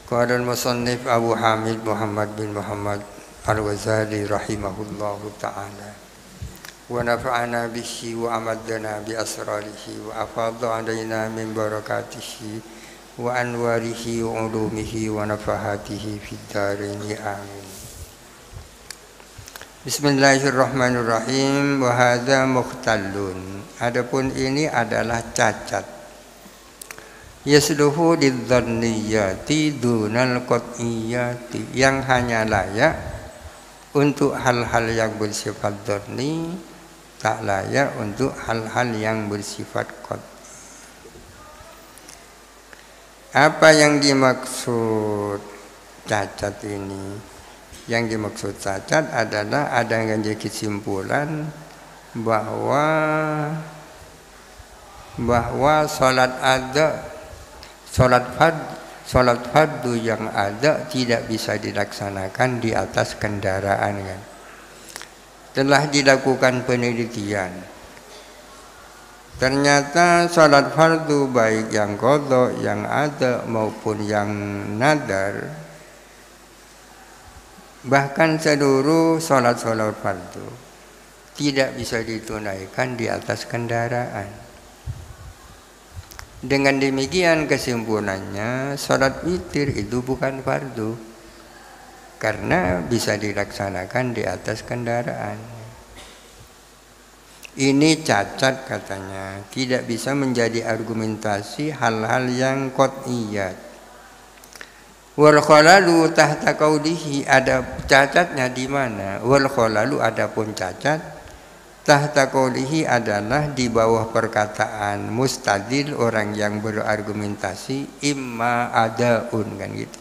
Qala al-musannif Abu Hamid Muhammad bin Muhammad Al-Ghazali rahimahullahu ta'ala wa nafa'ana bihi wa amaddana bi asrarihi wa afadha alaina min barakatihi wa anwarihi wa ulumihi wa nafahatihi fid dharain amin. Bismillahirrahmanirrahim. Wa hadza mukhtalun. Adapun ini adalah cacat. Yasluhu lidzanniyati dunal qat'iyati, yang hanya layak untuk hal-hal yang bersifat dzanni, tak layak untuk hal-hal yang bersifat qat'i. Apa yang dimaksud cacat ini? Yang dimaksud cacat adalah ada yang jadi kesimpulan bahwa Salat fardu yang ada tidak bisa dilaksanakan di atas kendaraan kan. Telah dilakukan penelitian. Ternyata salat fardu baik yang qadha, yang ada maupun yang nadar, bahkan seluruh salat fardu tidak bisa ditunaikan di atas kendaraan. Dengan demikian kesimpulannya salat witir itu bukan fardu karena bisa dilaksanakan di atas kendaraan. Ini cacat katanya, tidak bisa menjadi argumentasi hal-hal yang qat'iyat. Wal khalalu tahta qaulihi, ada cacatnya di mana? Wal khalalu, adapun cacat tahta qaulihi adalah di bawah perkataan mustadil, orang yang berargumentasi, imma adaun kan gitu.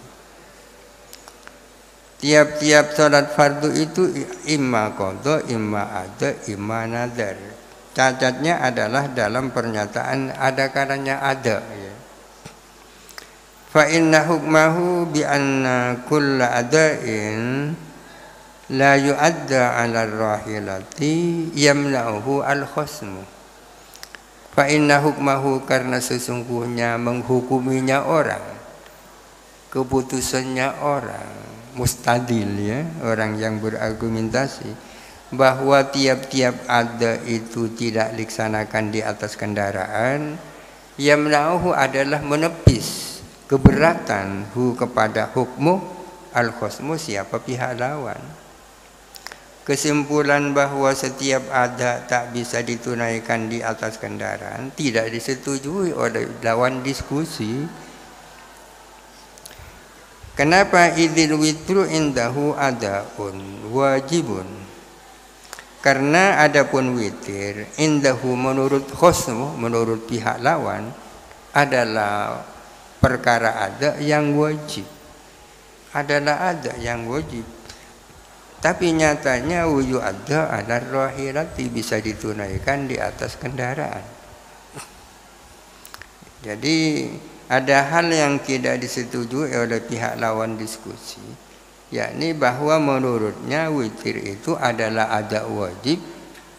Tiap-tiap salat fardu itu imma qadha, imma ada, imma nadar. Cacatnya adalah dalam pernyataan ada kalanya ada ya. Fa inna hukmahu bi anna kulla adain la yu'adda 'ala ar-rahilati yamna'uhu al-khasmu. Fa inna hukmahu, karena sesungguhnya menghukuminya orang, keputusannya orang mustadil ya, orang yang berargumentasi bahwa tiap-tiap ada itu tidak dilaksanakan di atas kendaraan, yamna'uhu adalah menepis keberatan kepada hukmu al-khasmu, siapa pihak lawan. Kesimpulan bahwa setiap ada tak bisa ditunaikan di atas kendaraan tidak disetujui oleh lawan diskusi. Kenapa? Idzil witru indahu adaun wajibun. Karena adapun witir indahu menurut khasmu, menurut pihak lawan, adalah perkara ada yang wajib. Adalah ada yang wajib. Tapi nyatanya wuju ada ala rahilati, bisa ditunaikan di atas kendaraan. Jadi ada hal yang tidak disetujui oleh pihak lawan diskusi, yakni bahwa menurutnya witir itu adalah ada wajib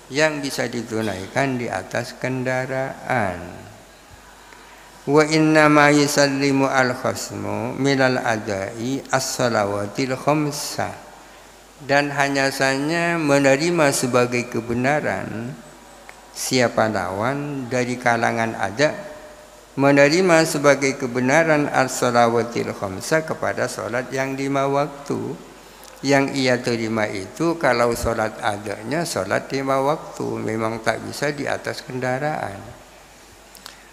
yang bisa ditunaikan di atas kendaraan. Wa inna ma yusallimu al-khasmu minal adai as-salawatil khamsah, dan hanya saja menerima sebagai kebenaran siapa lawan dari kalangan ada, menerima sebagai kebenaran as-salawatil khamsah kepada solat yang 5 waktu. Yang ia terima itu kalau solat adanya solat 5 waktu, memang tak bisa di atas kendaraan.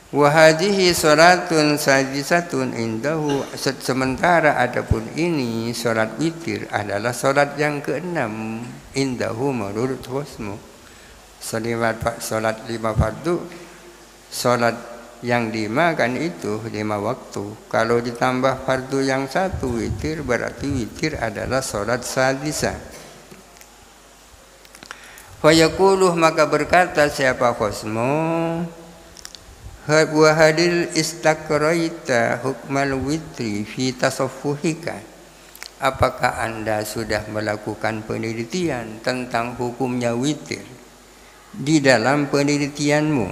Wa hadhihi salatun sadisatun indahu, sementara adapun ini salat witir adalah salat yang ke-6 indahu menurut khasmu. Salat 5 fardu, salat yang 5 kan itu 5 waktu. Kalau ditambah fardu yang 1 witir, berarti witir adalah salat sadisah. Fa yaqulu, maka berkata siapa khasmu, wa hadil istakraita hukmal witri fi tasaffuhika, apakah Anda sudah melakukan penelitian tentang hukumnya witir di dalam penelitianmu?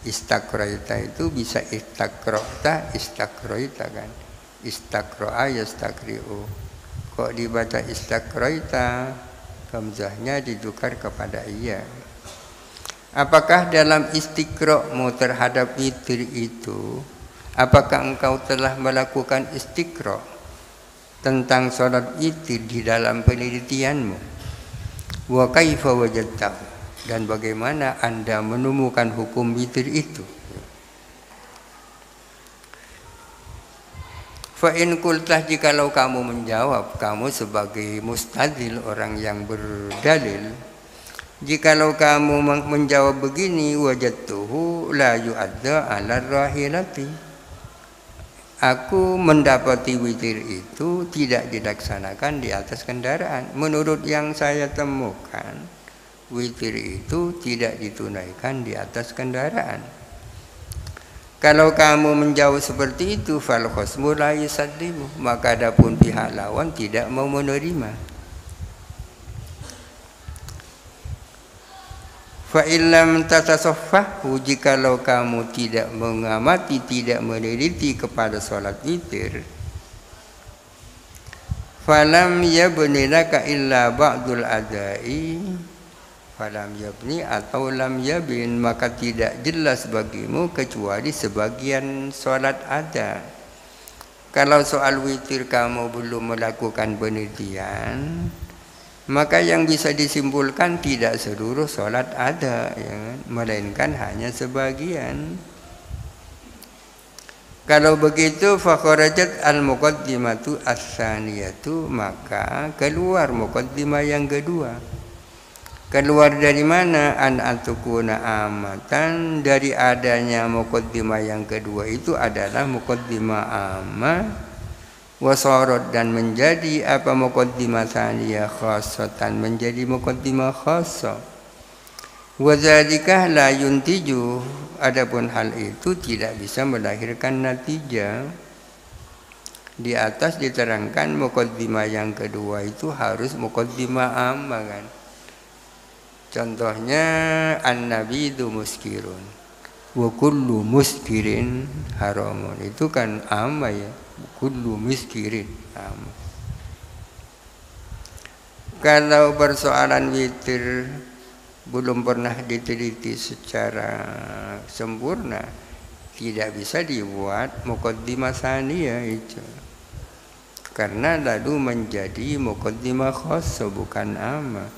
Istakraita itu bisa istakroita kan, Istaqra'a yastaqri'u. Kok dibaca istaqraita, hamzahnya ditukar kepada iya. Apakah dalam istiqra'mu terhadap witir itu, apakah engkau telah melakukan istiqra' tentang sholat witir di dalam penelitianmu? Wa kaifa wajadtahu, dan bagaimana Anda menemukan hukum witir itu? Fa in qultah, jikalau kamu menjawab, kamu sebagai mustadil, orang yang berdalil, jikalau kamu menjawab begini, wajadtuhu la yu'adza 'ala rahilati, aku mendapati witir itu tidak dilaksanakan di atas kendaraan. Menurut yang saya temukan, witir itu tidak ditunaikan di atas kendaraan. Kalau kamu menjawab seperti itu, fal khasmu la yusaddimu, maka adapun pihak lawan tidak mau menerima. Fa illam tatasaffahu, jikalau kamu tidak mengamati, tidak meneliti kepada salat witir, falam yabni laka illa ba'dul adai, falam yabni atau lam yabin, maka tidak jelas bagimu kecuali sebagian solat ada. Kalau soal witir kamu belum melakukan penelitian, maka yang bisa disimpulkan tidak seluruh solat ada, ya, melainkan hanya sebagian. Kalau begitu, fakharajat al-muqaddimatu as-saniyatu, maka keluar muqaddimah yang kedua. Keluar dari mana? An atukuna amatan, dari adanya muqaddimah yang kedua itu adalah muqaddimah amma, wasorot, dan menjadi apa muqaddimah tsaniyah khassatan, menjadi muqaddimah khassa. Wadzalika la yuntiju, adapun hal itu tidak bisa melahirkan natijah. Di atas diterangkan muqaddimah yang kedua itu harus muqaddimah amma, kan. Contohnya an-nabidu muskirun wa kullu muskirin haramun, itu kan amma, ya, kullu muskirin amma. Kalau persoalan witir belum pernah diteliti secara sempurna, tidak bisa dibuat muqaddimah tsaniyah itu, karena lalu menjadi muqaddimah khassa bukan amma.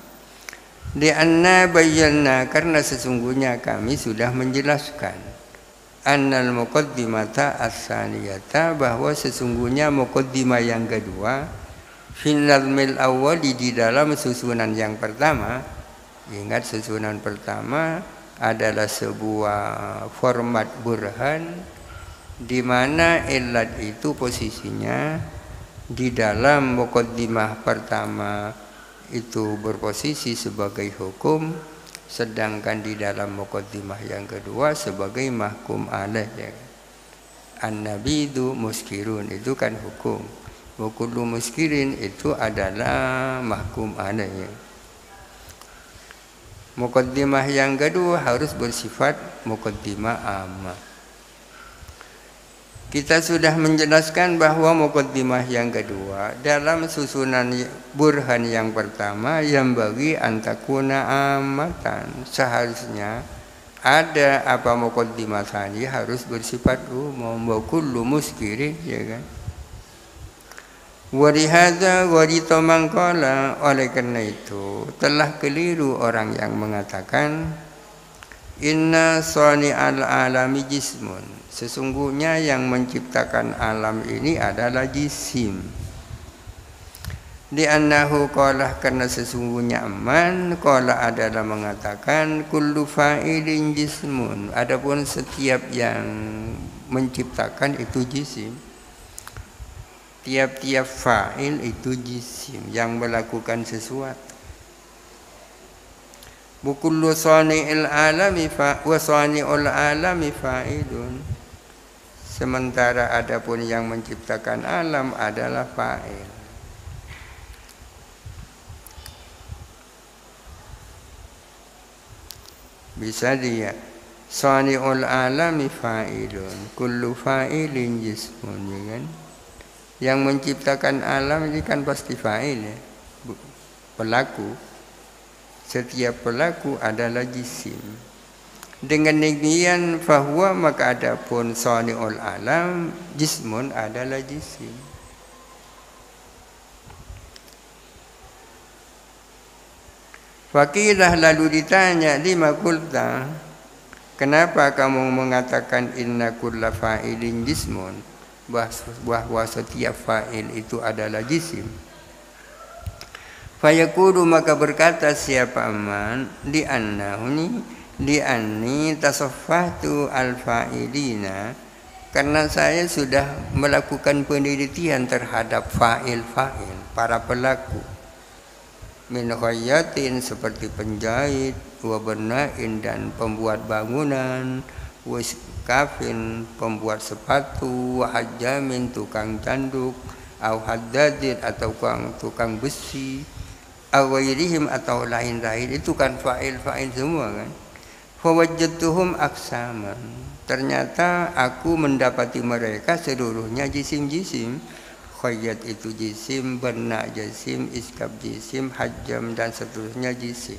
Lianna bayyana, karena sesungguhnya kami sudah menjelaskan, annal muqaddimata as-saniyata, bahwa sesungguhnya muqaddimah yang kedua, fil nazmil awwali, di dalam susunan yang pertama. Ingat, susunan pertama adalah sebuah format burhan, di mana illat itu posisinya di dalam muqaddimah pertama itu berposisi sebagai hukum, sedangkan di dalam muqaddimah yang kedua sebagai mahkum alaih, ya. An-nabidu muskirun itu kan hukum, wa kullu muskirin itu adalah mahkum alaih, ya. Muqaddimah yang kedua harus bersifat muqaddimah amma. Kita sudah menjelaskan bahwa muqaddimah yang kedua dalam susunan burhan yang pertama yang bagi antakuna amatan, seharusnya ada apa muqaddimah tadi harus bersifat umum, wa kullu muskirin, ya kan. Wa lihadza warita mangqala, oleh karena itu telah keliru orang yang mengatakan inna sani'al alami jismun, sesungguhnya yang menciptakan alam ini adalah jisim. Li'annahu qala, karena sesungguhnya man qala adalah mengatakan kullu fa'ilin jismun, adapun setiap yang menciptakan itu jisim. Tiap-tiap fa'il itu jisim yang melakukan sesuatu. Bukullu sani'il alami wa sani'ul alami fa'ilun, sementara adapun yang menciptakan alam adalah fa'il. Bisa dia sani'ul alami fa'ilun, kullu fa'ilin jismun, ya kan. Yang menciptakan alam ini kan pasti fa'il ya, pelaku. Setiap pelaku adalah jisim. Dengan demikian fahuwa maka adapun sani'ul alam jismun adalah jisim. Fakilah lalu ditanya lima kulta, kenapa kamu mengatakan inna kulla fa'ilin jismun, bahwa setiap fa'il itu adalah jisim. Fayaqulu maka berkata siapa aman li'anni tasaffahtu al-fa'ilina, karena saya sudah melakukan penelitian terhadap fa'il-fa'il, para pelaku. Min khayyatin seperti penjahit, wa banain dan pembuat bangunan, wa kafin pembuat sepatu, wa hajjamin tukang tanduk, au haddadin atau tukang besi, au ghairihim atau lain-lain, itu kan fa'il-fa'il semua kan. Fa wajadtuhum aksaman, ternyata aku mendapati mereka seluruhnya jisim-jisim. Khayyat itu jisim, bana jisim, iskab jisim, hajjam dan seterusnya jisim.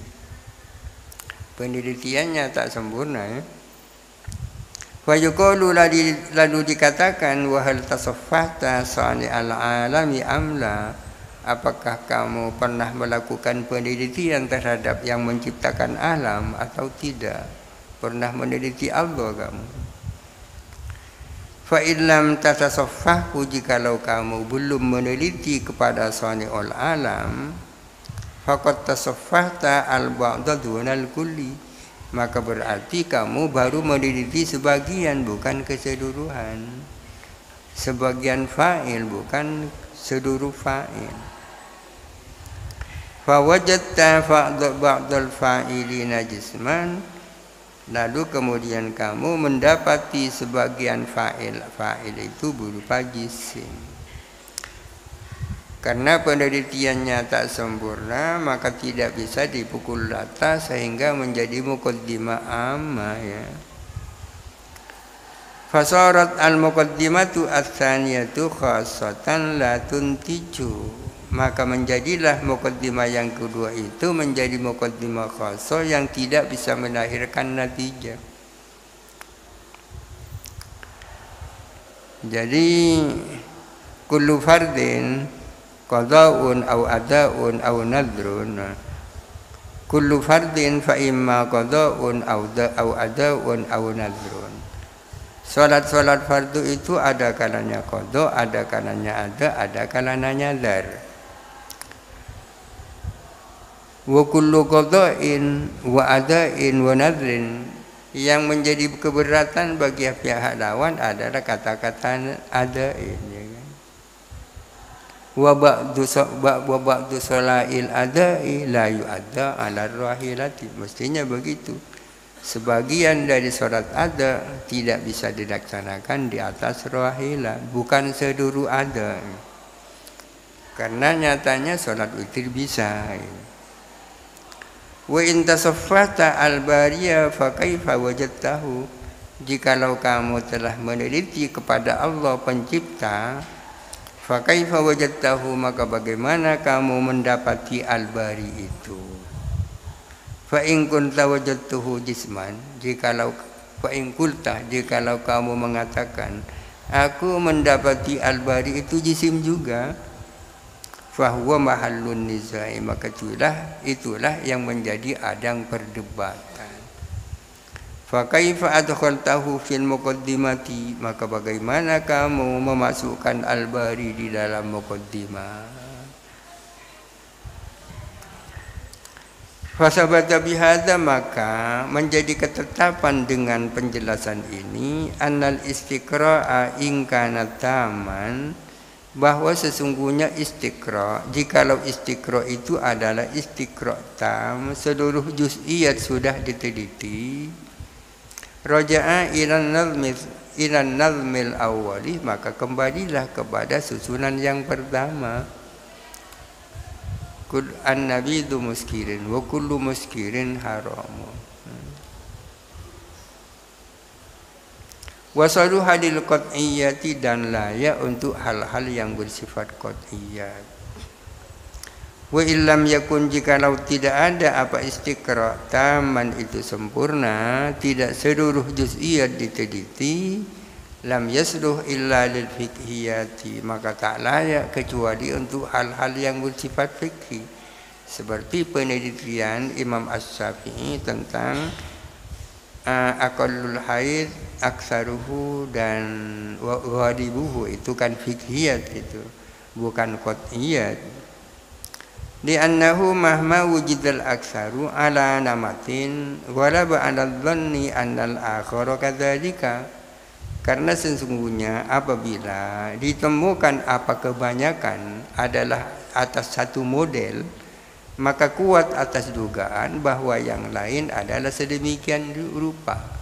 Penelitiannya tak sempurna ya. Fa yuqalu lalu dikatakan wa hal tasaffahta sani'al alami amla, apakah kamu pernah melakukan penelitian terhadap yang menciptakan alam atau tidak? Pernah meneliti Allah kamu? Fa illam tatasaffahu, jikalau kamu belum meneliti kepada sani'ul alam, faqad tasaffahta al-ba'da dunal kulli, maka berarti kamu baru meneliti sebagian bukan keseluruhan. Sebagian fa'il bukan seluruh fa'il. Fa wajadta ba'dal fa'ilina jisman, lalu kemudian kamu mendapati sebagian fa'il itu berupa jisim. Karena penelitiannya tak sempurna, maka tidak bisa dipukul rata sehingga menjadi muqaddimah amma ya. Fasarat al-muqaddimatu ats-tsaniyatu khassatan la tuntiju, maka menjadilah muqaddimah yang kedua itu menjadi muqaddimah khassa yang tidak bisa melahirkan natijah. Jadi kullu fardin qada'un aw ada'un aw nadrun, kullu fardin fa imma qada'un aw ada'un aw nadrun. Salat fardu itu ada kalanya qada, ada kalanya ada kalanya nadar. Wa kullu qada'in wa ada'in wa nadrin, yang menjadi keberatan bagi pihak lawan adalah kata-kata ada'in ya kan. Wa ba'du salail ada'i la yu'adda 'ala rahilati, mestinya begitu. Sebagian dari salat ada tidak bisa dilaksanakan di atas rahilah, bukan seluruh ada. Karena nyatanya salat witir bisa. Wa in tasaffata al-bariya fa kaifa wajadtahu, jikalau kamu telah meneliti kepada Allah pencipta, fa kaifa wajadtahu, maka bagaimana kamu mendapati al-bari itu. Fa in kunta wajadtuhu jisman, jikalau kamu mengatakan aku mendapati al-bari itu jisim juga, fahuwa mahallun nizai, maka itulah yang menjadi adang perdebatan. Fa kaifa adkhaltahu fil muqaddimati, maka bagaimana kamu memasukkan al-bari di dalam muqaddimah. Fasabata bihadza, maka menjadi ketetapan dengan penjelasan ini, annal istiqra'a in kana taman, bahwa sesungguhnya istiqra, jikalau istiqra itu adalah istiqra tam, seluruh juz'iyat sudah diteliti, raja'a ilan nazmil awwali, maka kembalilah kepada susunan yang pertama. Kul an-nabidu muskirin wa kullu muskirin haramun. Wasalu hadil qat'iyyati dan layak untuk hal-hal yang bersifat qat'iyyat. Wa illam yakun jikalau tidak ada apa istiqra taman itu sempurna, tidak seluruh juz'iyat diteliti, lam yasluh illa lil fiqhiyati, maka tak layak kecuali untuk hal-hal yang bersifat fikih. Seperti penelitian Imam Asy-Syafi'i tentang aqallul haid aksaruhu dan wadibuhu, itu kan fikhiyat, itu bukan qat'iyat. Di annahu mahma wujidal aksaru ala namatin wala ba'ala dhanni annal akhara kadzalika, karena sesungguhnya apabila ditemukan apa kebanyakan adalah atas satu model, maka kuat atas dugaan bahwa yang lain adalah sedemikian rupa.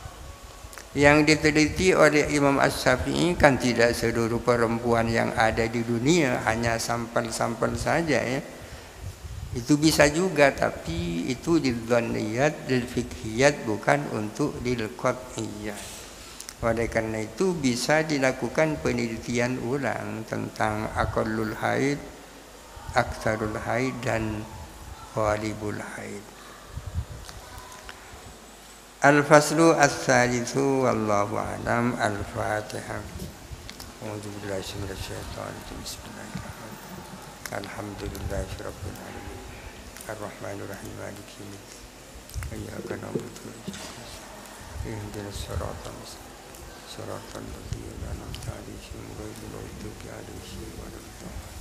Yang diteliti oleh Imam Asy-Syafi'i kan tidak seluruh perempuan yang ada di dunia, hanya sampel-sampel saja ya. Itu bisa juga, tapi itu lidhanniyat, lilfikhiyat, bukan untuk lilqat'iyat. Oleh karena itu bisa dilakukan penelitian ulang tentang aqallul haid, aktsarul haid dan ghalibul haid. Al-faslu ats-tsalitsu wallahu a'lam. Al-Fatihah. A'udzu billahi minasy syaithanir rajim. Bismillahirrahmanirrahim. Alhamdulillahirabbil alamin. Ar-Rahmanir Rahim. Maliki yaumiddin. Iyyaka na'budu wa iyyaka nasta'in. Ihdinas siratal mustaqim. Siratal ladzina an'amta 'alaihim ghairil maghdubi 'alaihim waladdallin.